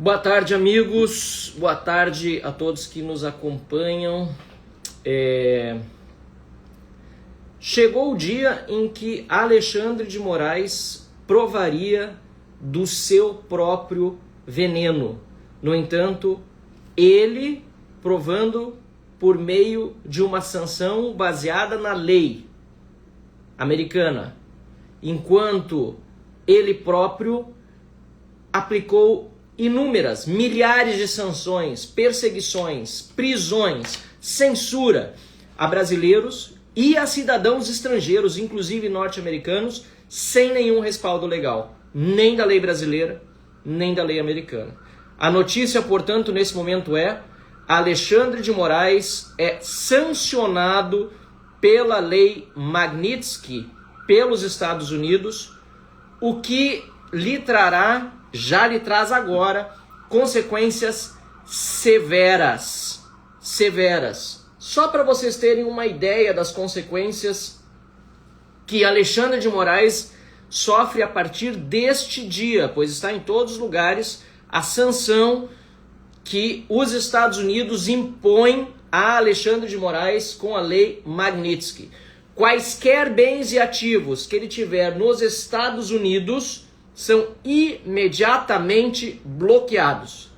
Boa tarde, amigos. Boa tarde a todos que nos acompanham. Chegou o dia em que Alexandre de Moraes provaria do seu próprio veneno. No entanto, ele provando por meio de uma sanção baseada na lei americana, enquanto ele próprio aplicou inúmeras, milhares de sanções, perseguições, prisões, censura a brasileiros e a cidadãos estrangeiros, inclusive norte-americanos, sem nenhum respaldo legal, nem da lei brasileira, nem da lei americana. A notícia, portanto, nesse momento é: Alexandre de Moraes é sancionado pela lei Magnitsky pelos Estados Unidos, o que lhe trará, já lhe traz agora, consequências severas. Só para vocês terem uma ideia das consequências que Alexandre de Moraes sofre a partir deste dia, pois está em todos os lugares a sanção que os Estados Unidos impõem a Alexandre de Moraes com a lei Magnitsky. Quaisquer bens e ativos que ele tiver nos Estados Unidos são imediatamente bloqueados.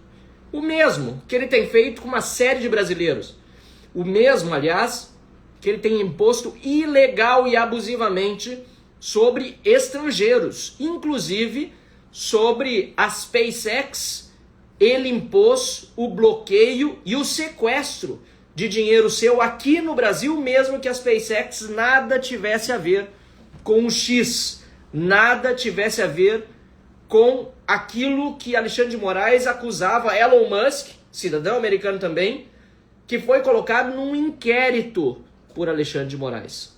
O mesmo que ele tem feito com uma série de brasileiros. O mesmo, aliás, que ele tem imposto ilegal e abusivamente sobre estrangeiros. Inclusive, sobre a SpaceX, ele impôs o bloqueio e o sequestro de dinheiro seu aqui no Brasil, mesmo que a SpaceX nada tivesse a ver com o X. Nada tivesse a ver com aquilo que Alexandre de Moraes acusava Elon Musk, cidadão americano também, que foi colocado num inquérito por Alexandre de Moraes.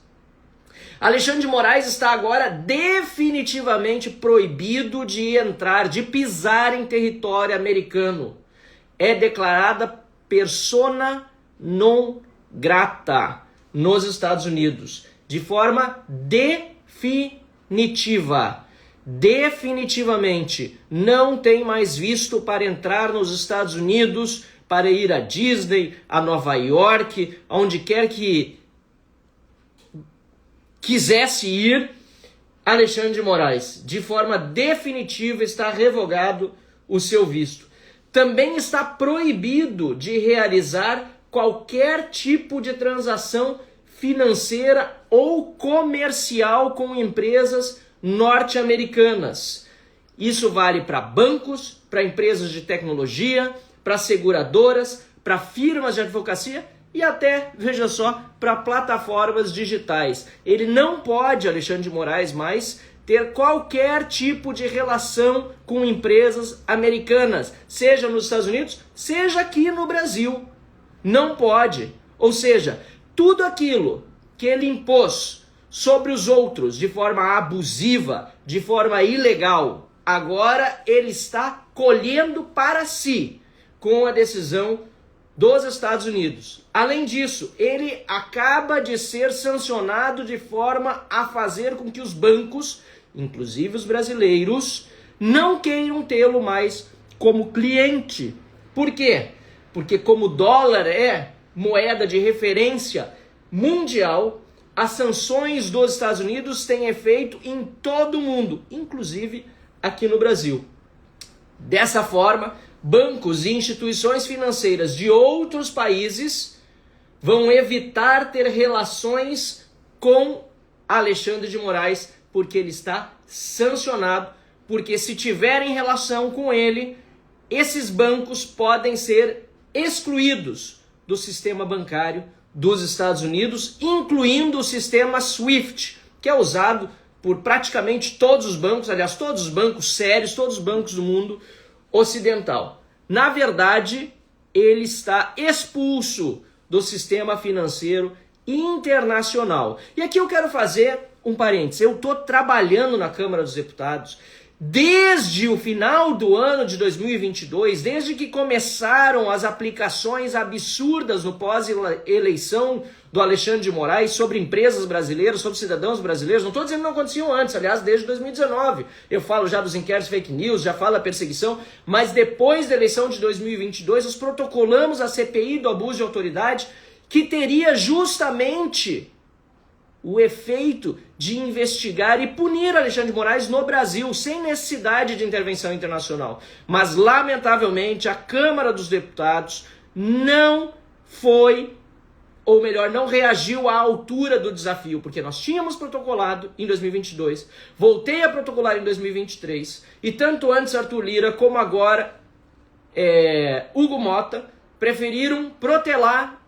Alexandre de Moraes está agora definitivamente proibido de entrar, de pisar em território americano. É declarada persona non grata nos Estados Unidos, de forma definitiva. Definitivamente não tem mais visto para entrar nos Estados Unidos, para ir a Disney, a Nova York, aonde quer que quisesse ir. Alexandre de Moraes, de forma definitiva, está revogado o seu visto. Também está proibido de realizar qualquer tipo de transação financeira ou comercial com empresas norte-americanas. Isso vale para bancos, para empresas de tecnologia, para seguradoras, para firmas de advocacia e até, veja só, para plataformas digitais. Ele não pode, Alexandre de Moraes, mais ter qualquer tipo de relação com empresas americanas, seja nos Estados Unidos, seja aqui no Brasil. Não pode. Ou seja, tudo aquilo que ele impôs sobre os outros de forma abusiva, de forma ilegal, agora ele está colhendo para si com a decisão dos Estados Unidos. Além disso, ele acaba de ser sancionado de forma a fazer com que os bancos, inclusive os brasileiros, não queiram tê-lo mais como cliente. Por quê? Porque como o dólar é moeda de referência mundial, as sanções dos Estados Unidos têm efeito em todo o mundo, inclusive aqui no Brasil. Dessa forma, bancos e instituições financeiras de outros países vão evitar ter relações com Alexandre de Moraes, porque ele está sancionado, porque se tiverem relação com ele, esses bancos podem ser excluídos do sistema bancário dos Estados Unidos, incluindo o sistema SWIFT, que é usado por praticamente todos os bancos, aliás, todos os bancos sérios, todos os bancos do mundo ocidental. Na verdade, ele está expulso do sistema financeiro internacional. E aqui eu quero fazer um parênteses. Eu estou trabalhando na Câmara dos Deputados desde o final do ano de 2022, desde que começaram as aplicações absurdas no pós-eleição do Alexandre de Moraes sobre empresas brasileiras, sobre cidadãos brasileiros, não estou dizendo que não aconteciam antes, aliás, desde 2019. Eu falo já dos inquéritos fake news, já falo da perseguição, mas depois da eleição de 2022, nós protocolamos a CPI do abuso de autoridade, que teria justamente o efeito de investigar e punir Alexandre de Moraes no Brasil, sem necessidade de intervenção internacional. Mas, lamentavelmente, a Câmara dos Deputados não foi, ou melhor, não reagiu à altura do desafio, porque nós tínhamos protocolado em 2022, voltei a protocolar em 2023, e tanto antes Arthur Lira como agora Hugo Mota preferiram protelar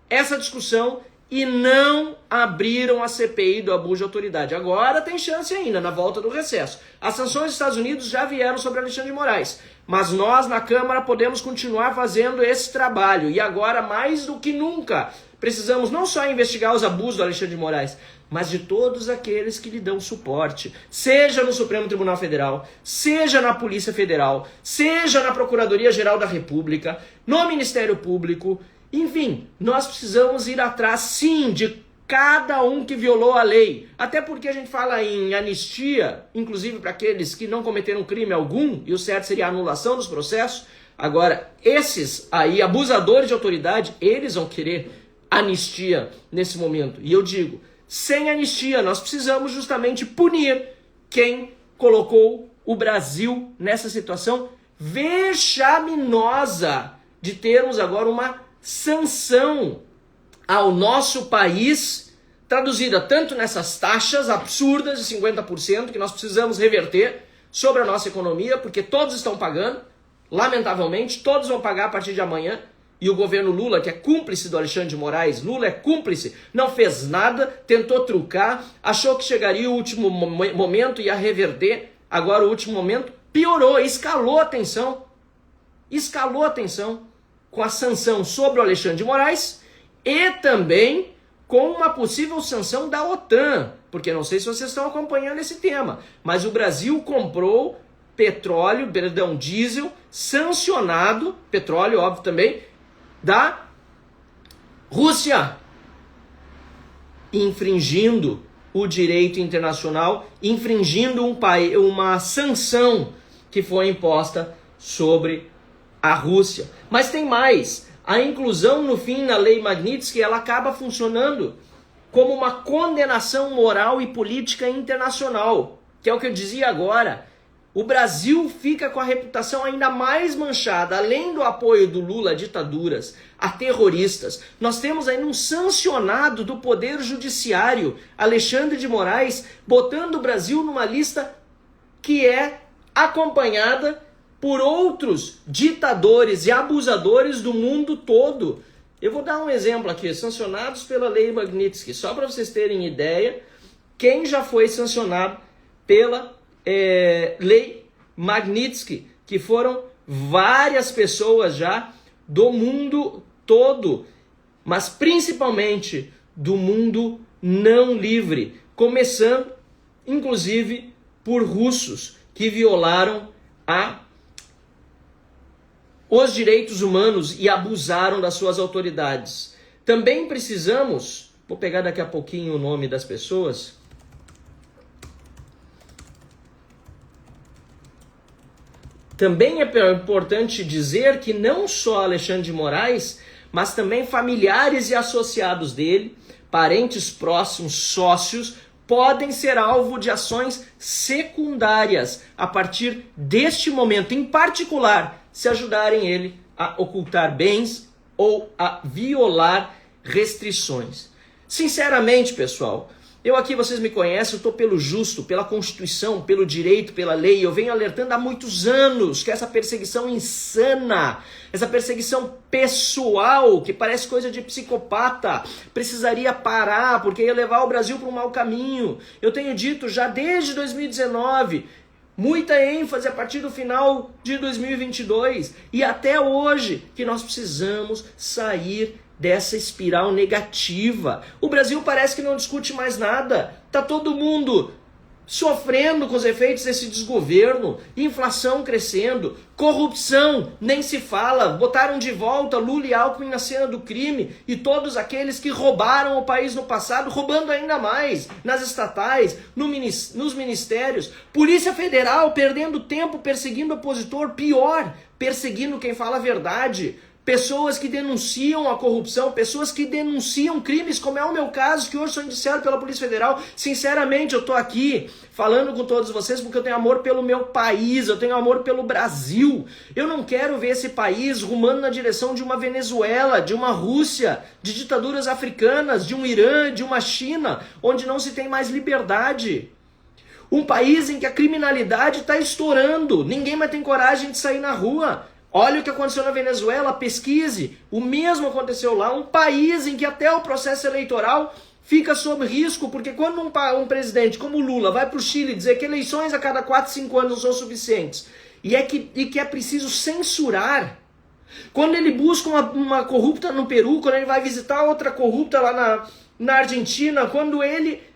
essa discussão e não abriram a CPI do abuso de autoridade. Agora tem chance ainda, na volta do recesso. As sanções dos Estados Unidos já vieram sobre Alexandre de Moraes, mas nós na Câmara podemos continuar fazendo esse trabalho. E agora, mais do que nunca, precisamos não só investigar os abusos do Alexandre de Moraes, mas de todos aqueles que lhe dão suporte, seja no Supremo Tribunal Federal, seja na Polícia Federal, seja na Procuradoria-Geral da República, no Ministério Público. Enfim, nós precisamos ir atrás, sim, de cada um que violou a lei. Até porque a gente fala em anistia, inclusive para aqueles que não cometeram crime algum, e o certo seria a anulação dos processos. Agora, esses aí, abusadores de autoridade, eles vão querer anistia nesse momento. E eu digo, sem anistia, nós precisamos justamente punir quem colocou o Brasil nessa situação vexaminosa de termos agora uma sanção ao nosso país, traduzida tanto nessas taxas absurdas de 50% que nós precisamos reverter sobre a nossa economia, porque todos estão pagando, lamentavelmente, todos vão pagar a partir de amanhã, e o governo Lula, que é cúmplice do Alexandre de Moraes, Lula é cúmplice, não fez nada, tentou trucar, achou que chegaria o último momento e ia reverter, agora o último momento piorou, escalou a tensão com a sanção sobre o Alexandre de Moraes e também com uma possível sanção da OTAN, porque não sei se vocês estão acompanhando esse tema, mas o Brasil comprou diesel sancionado, petróleo óbvio também, da Rússia, infringindo o direito internacional, infringindo uma sanção que foi imposta sobre a Rússia. Mas tem mais. A inclusão, no fim, na Lei Magnitsky, ela acaba funcionando como uma condenação moral e política internacional, que é o que eu dizia agora. O Brasil fica com a reputação ainda mais manchada, além do apoio do Lula a ditaduras, a terroristas. Nós temos ainda um sancionado do Poder Judiciário, Alexandre de Moraes, botando o Brasil numa lista que é acompanhada por outros ditadores e abusadores do mundo todo. Eu vou dar um exemplo aqui, sancionados pela Lei Magnitsky, só para vocês terem ideia, quem já foi sancionado pela Lei Magnitsky, que foram várias pessoas já do mundo todo, mas principalmente do mundo não livre, começando inclusive por russos que violaram os direitos humanos e abusaram das suas autoridades. Também precisamos, vou pegar daqui a pouquinho o nome das pessoas. Também é importante dizer que não só Alexandre de Moraes, mas também familiares e associados dele, parentes próximos, sócios, podem ser alvo de ações secundárias a partir deste momento, em particular, se ajudarem ele a ocultar bens ou a violar restrições. Sinceramente, pessoal, eu aqui, vocês me conhecem, eu estou pelo justo, pela Constituição, pelo direito, pela lei. Eu venho alertando há muitos anos que essa perseguição insana, essa perseguição pessoal, que parece coisa de psicopata, precisaria parar, porque ia levar o Brasil para um mau caminho. Eu tenho dito já desde 2019, muita ênfase a partir do final de 2022 e até hoje, que nós precisamos sair dessa espiral negativa. O Brasil parece que não discute mais nada. Tá todo mundo sofrendo com os efeitos desse desgoverno, inflação crescendo, corrupção, nem se fala, botaram de volta Lula e Alckmin na cena do crime e todos aqueles que roubaram o país no passado, roubando ainda mais nas estatais, nos ministérios, Polícia Federal perdendo tempo perseguindo opositor, pior, perseguindo quem fala a verdade, pessoas que denunciam a corrupção, pessoas que denunciam crimes, como é o meu caso, que hoje sou indiciado pela Polícia Federal. Sinceramente, eu estou aqui falando com todos vocês porque eu tenho amor pelo meu país, eu tenho amor pelo Brasil. Eu não quero ver esse país rumando na direção de uma Venezuela, de uma Rússia, de ditaduras africanas, de um Irã, de uma China, onde não se tem mais liberdade. Um país em que a criminalidade está estourando, ninguém mais tem coragem de sair na rua. Olha o que aconteceu na Venezuela, pesquise. O mesmo aconteceu lá. Um país em que até o processo eleitoral fica sob risco, porque quando um presidente como Lula vai para o Chile dizer que eleições a cada 4, 5 anos não são suficientes e que é preciso censurar, quando ele busca uma corrupta no Peru, quando ele vai visitar outra corrupta lá na Argentina, quando ele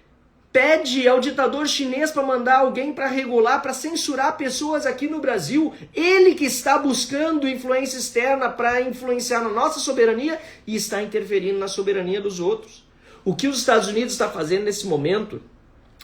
pede ao ditador chinês para mandar alguém para regular, para censurar pessoas aqui no Brasil, ele que está buscando influência externa para influenciar na nossa soberania e está interferindo na soberania dos outros. O que os Estados Unidos está fazendo nesse momento,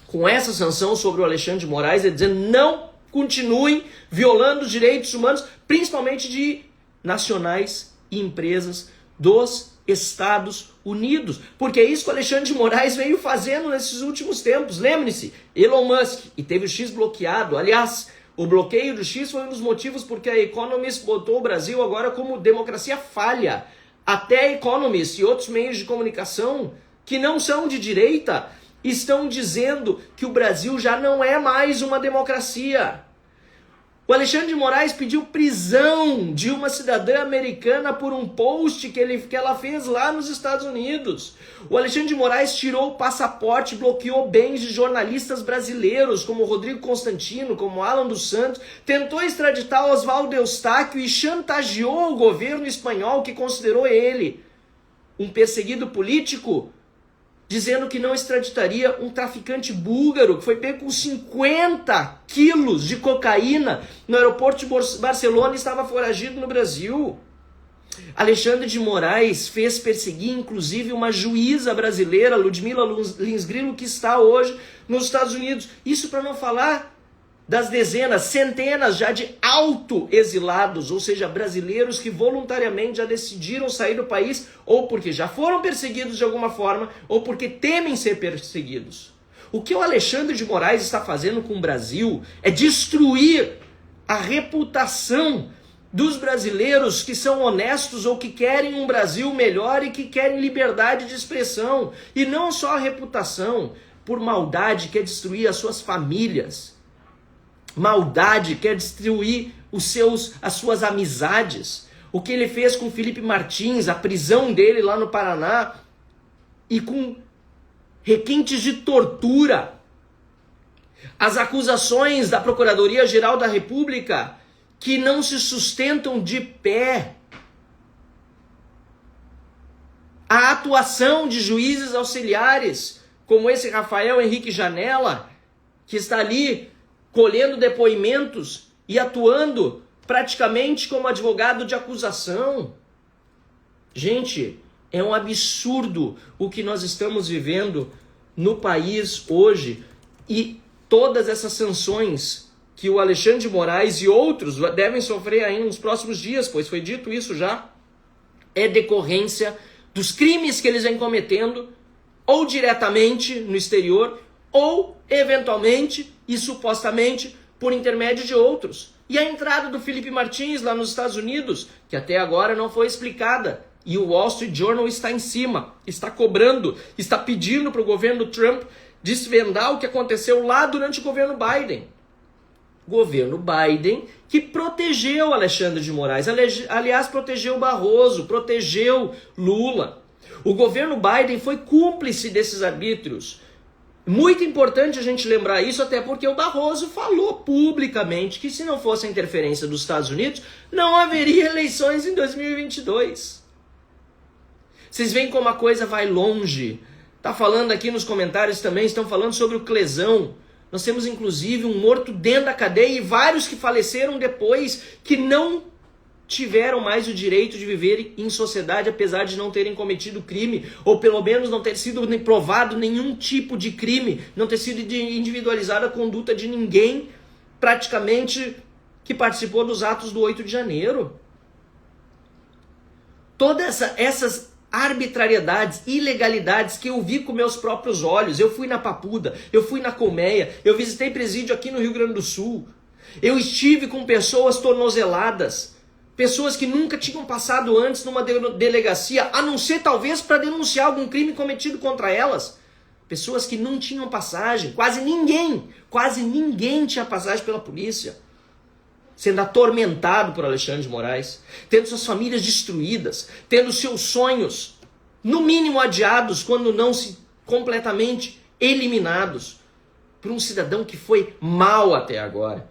com essa sanção sobre o Alexandre de Moraes, é dizendo não continuem violando os direitos humanos, principalmente de nacionais e empresas dos Estados Unidos, porque é isso que o Alexandre de Moraes veio fazendo nesses últimos tempos. Lembre-se, Elon Musk, e teve o X bloqueado. Aliás, o bloqueio do X foi um dos motivos porque a Economist botou o Brasil agora como democracia falha. Até a Economist e outros meios de comunicação que não são de direita estão dizendo que o Brasil já não é mais uma democracia. O Alexandre de Moraes pediu prisão de uma cidadã americana por um post que ela fez lá nos Estados Unidos. O Alexandre de Moraes tirou o passaporte, bloqueou bens de jornalistas brasileiros, como Rodrigo Constantino, como Alan dos Santos, tentou extraditar Oswaldo Eustáquio e chantageou o governo espanhol, que considerou ele um perseguido político, dizendo que não extraditaria um traficante búlgaro que foi pego com 50 quilos de cocaína no aeroporto de Barcelona e estava foragido no Brasil. Alexandre de Moraes fez perseguir, inclusive, uma juíza brasileira, Ludmila Lins Grillo, que está hoje nos Estados Unidos. Isso para não falar das dezenas, centenas já de autoexilados, ou seja, brasileiros que voluntariamente já decidiram sair do país, ou porque já foram perseguidos de alguma forma, ou porque temem ser perseguidos. O que o Alexandre de Moraes está fazendo com o Brasil é destruir a reputação dos brasileiros que são honestos ou que querem um Brasil melhor e que querem liberdade de expressão. E não só a reputação, por maldade quer destruir as suas famílias. Maldade quer destruir as suas amizades. O que ele fez com Felipe Martins, a prisão dele lá no Paraná, e com requintes de tortura. As acusações da Procuradoria-Geral da República que não se sustentam de pé. A atuação de juízes auxiliares, como esse Rafael Henrique Janella, que está ali colhendo depoimentos e atuando praticamente como advogado de acusação. Gente, é um absurdo o que nós estamos vivendo no país hoje, e todas essas sanções que o Alexandre de Moraes e outros devem sofrer ainda nos próximos dias, pois foi dito isso já, é decorrência dos crimes que eles vêm cometendo, ou diretamente no exterior, ou eventualmente e supostamente por intermédio de outros. E a entrada do Felipe Martins lá nos Estados Unidos, que até agora não foi explicada, e o Wall Street Journal está em cima, está cobrando, está pedindo para o governo Trump desvendar o que aconteceu lá durante o governo Biden. Governo Biden que protegeu Alexandre de Moraes, aliás, protegeu Barroso, protegeu Lula. O governo Biden foi cúmplice desses arbítrios. Muito importante a gente lembrar isso, até porque o Barroso falou publicamente que se não fosse a interferência dos Estados Unidos, não haveria eleições em 2022. Vocês veem como a coisa vai longe. Tá falando aqui nos comentários também, estão falando sobre o Clesão. Nós temos inclusive um morto dentro da cadeia e vários que faleceram depois, que não tiveram mais o direito de viver em sociedade, apesar de não terem cometido crime, ou pelo menos não ter sido provado nenhum tipo de crime, não ter sido individualizada a conduta de ninguém, praticamente, que participou dos atos do 8 de janeiro. Todas essas arbitrariedades, ilegalidades que eu vi com meus próprios olhos. Eu fui na Papuda, eu fui na Colmeia, eu visitei presídio aqui no Rio Grande do Sul, eu estive com pessoas tornozeladas, pessoas que nunca tinham passado antes numa delegacia, a não ser talvez para denunciar algum crime cometido contra elas. Pessoas que não tinham passagem, quase ninguém tinha passagem pela polícia, sendo atormentado por Alexandre de Moraes, tendo suas famílias destruídas, tendo seus sonhos, no mínimo adiados, quando não se completamente eliminados, por um cidadão que foi mal até agora,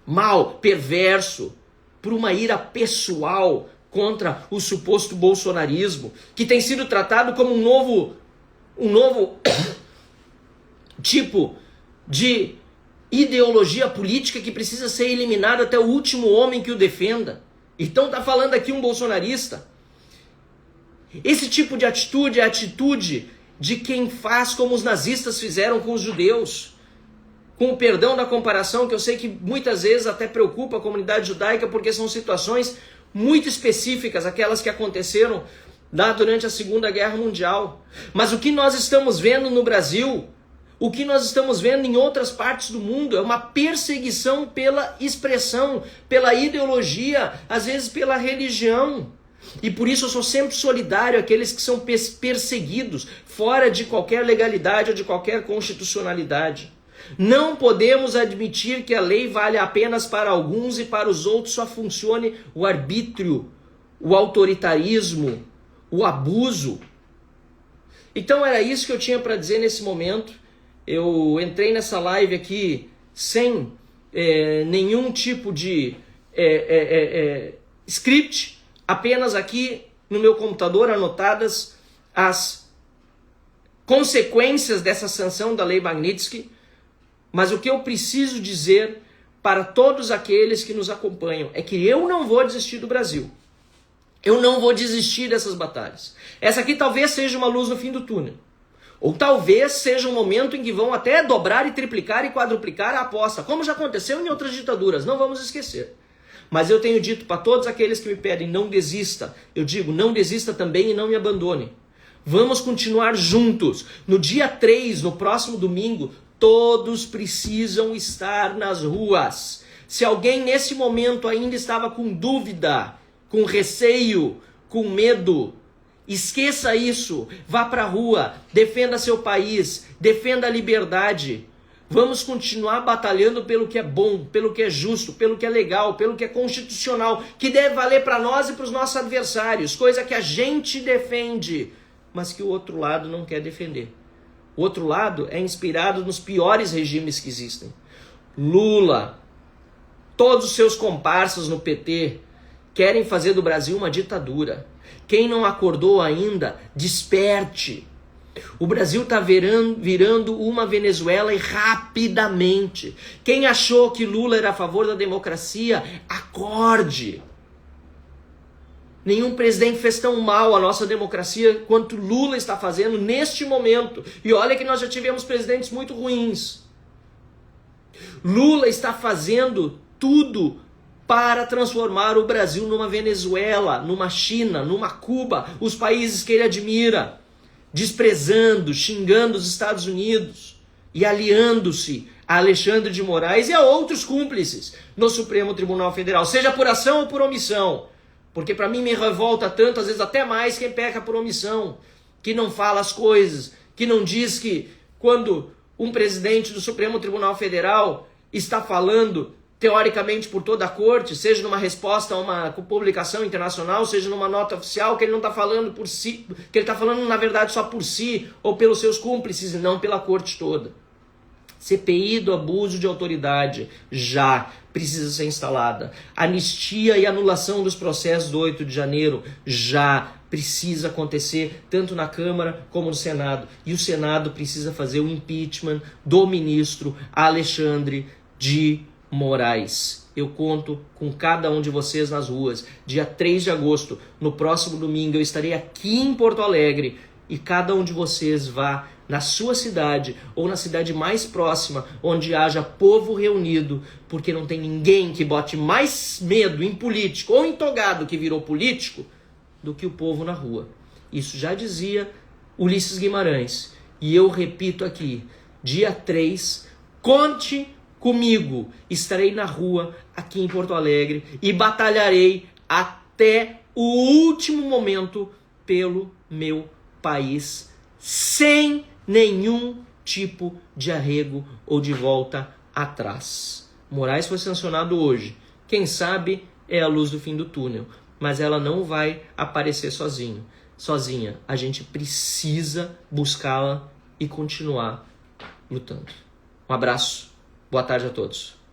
mal, perverso, por uma ira pessoal contra o suposto bolsonarismo, que tem sido tratado como um novo tipo de ideologia política que precisa ser eliminada até o último homem que o defenda. Então tá falando aqui um bolsonarista. Esse tipo de atitude é a atitude de quem faz como os nazistas fizeram com os judeus. Com o perdão da comparação, que eu sei que muitas vezes até preocupa a comunidade judaica, porque são situações muito específicas, aquelas que aconteceram lá durante a Segunda Guerra Mundial. Mas o que nós estamos vendo no Brasil, o que nós estamos vendo em outras partes do mundo, é uma perseguição pela expressão, pela ideologia, às vezes pela religião. E por isso eu sou sempre solidário àqueles que são perseguidos, fora de qualquer legalidade ou de qualquer constitucionalidade. Não podemos admitir que a lei vale apenas para alguns e para os outros só funcione o arbítrio, o autoritarismo, o abuso. Então era isso que eu tinha para dizer nesse momento. Eu entrei nessa live aqui sem nenhum tipo de script, apenas aqui no meu computador anotadas as consequências dessa sanção da Lei Magnitsky. Mas o que eu preciso dizer para todos aqueles que nos acompanham é que eu não vou desistir do Brasil. Eu não vou desistir dessas batalhas. Essa aqui talvez seja uma luz no fim do túnel. Ou talvez seja um momento em que vão até dobrar e triplicar e quadruplicar a aposta, como já aconteceu em outras ditaduras, não vamos esquecer. Mas eu tenho dito para todos aqueles que me pedem, não desista. Eu digo, não desista também e não me abandone. Vamos continuar juntos. No dia 3, no próximo domingo, todos precisam estar nas ruas. Se alguém nesse momento ainda estava com dúvida, com receio, com medo, esqueça isso. Vá para a rua, defenda seu país, defenda a liberdade. Vamos continuar batalhando pelo que é bom, pelo que é justo, pelo que é legal, pelo que é constitucional, que deve valer para nós e para os nossos adversários, coisa que a gente defende, mas que o outro lado não quer defender. O outro lado é inspirado nos piores regimes que existem. Lula, todos os seus comparsas no PT querem fazer do Brasil uma ditadura. Quem não acordou ainda, desperte. O Brasil está virando uma Venezuela e rapidamente. Quem achou que Lula era a favor da democracia, acorde. Nenhum presidente fez tão mal à nossa democracia quanto Lula está fazendo neste momento. E olha que nós já tivemos presidentes muito ruins. Lula está fazendo tudo para transformar o Brasil numa Venezuela, numa China, numa Cuba, os países que ele admira, desprezando, xingando os Estados Unidos e aliando-se a Alexandre de Moraes e a outros cúmplices no Supremo Tribunal Federal, seja por ação ou por omissão. Porque para mim me revolta tanto, às vezes até mais, quem peca por omissão, que não fala as coisas, que não diz que quando um presidente do Supremo Tribunal Federal está falando, teoricamente por toda a corte, seja numa resposta a uma publicação internacional, seja numa nota oficial, que ele não está falando por si, que ele está falando na verdade só por si, ou pelos seus cúmplices, e não pela corte toda. CPI do abuso de autoridade já precisa ser instalada. Anistia e anulação dos processos do 8 de janeiro já precisa acontecer, tanto na Câmara como no Senado. E o Senado precisa fazer o impeachment do ministro Alexandre de Moraes. Eu conto com cada um de vocês nas ruas. Dia 3 de agosto, no próximo domingo, eu estarei aqui em Porto Alegre e cada um de vocês vá na sua cidade ou na cidade mais próxima, onde haja povo reunido, porque não tem ninguém que bote mais medo em político ou em togado que virou político do que o povo na rua. Isso já dizia Ulisses Guimarães. E eu repito aqui, dia 3, conte comigo. Estarei na rua aqui em Porto Alegre e batalharei até o último momento pelo meu país, sem nenhum tipo de arrego ou de volta atrás. Moraes foi sancionado hoje. Quem sabe é a luz do fim do túnel, mas ela não vai aparecer sozinha. A gente precisa buscá-la e continuar lutando. Um abraço. Boa tarde a todos.